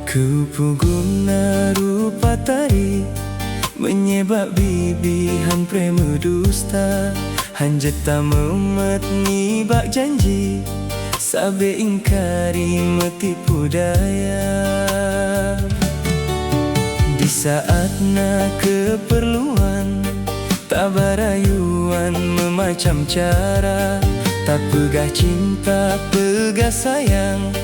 Kupuguna rupa tari menyebab bibihan prema dusta, hanjeta memet ni bak janji sabe ingkari metipu daya. Di saat na keperluan tabarayuan memacam cara, tak pegah cinta pegah sayang,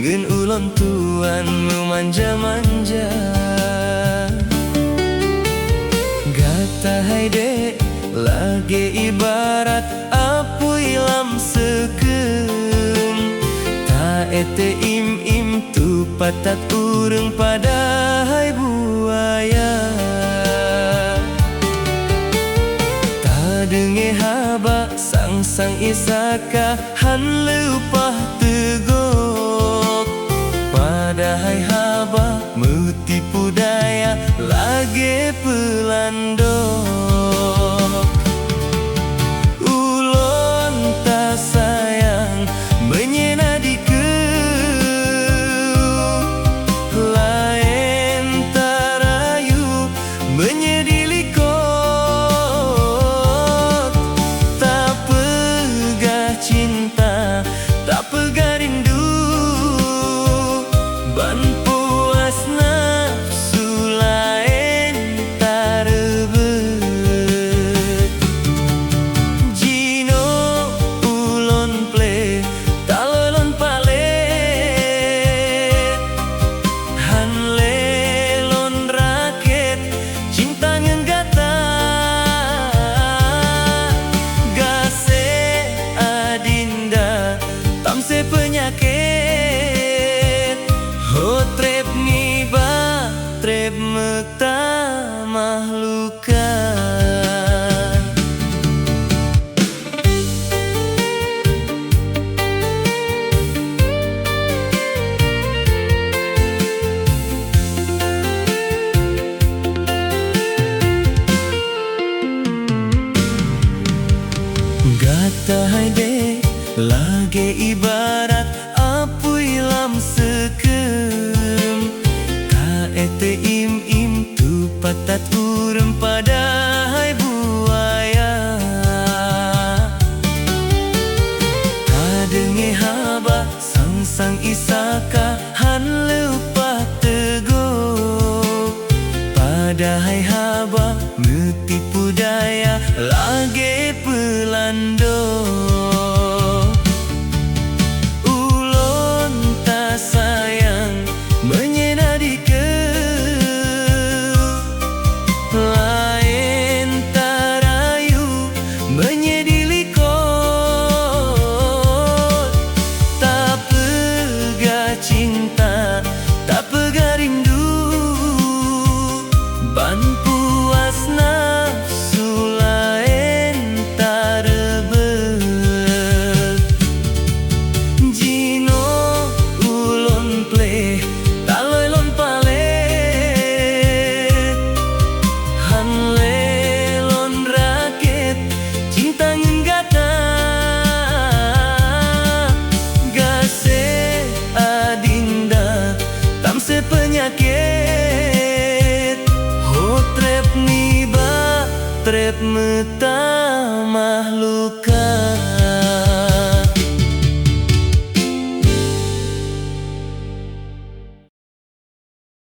ngen ulon tuan memanja-manja. Gata hai dek lagi ibarat apu ilam sekem, tak ete im-im tu patat ureng pada hai buaya. Tak denge haba sang-sang isaka han lupah tegok, padahal haba metipu daya lagi pelandok. Ulon tak sayang menyena di lain tarayu menyedi likot, tak pegah cinta tak pegah rindu, ban puas nafsu lain tarebet. Jino ulon ple talolon palet, han lelon raket cinta ngenggata. Gase adinda tamse penyakit, ho trep niba trep mekta mahlukan. Gata hai dek lagi ibarat apu ilam sekem, tak ete im-im tu patat urem pada hai buaya. Tak denge haba sang-sang isaka han lupah tegok, padahal haba metipu daya lagi pelandok. Ulon tak sayang menyena di lain tarayu menyedi likot, tak pegah cinta tak pegah rindu, ban puas nafsu lain tarebet. Jino ulon ple talolon palet, han lelon raket cinta ngenggata. Gase adinda tamse penyakit, ho trep niba trep meta mahlukan.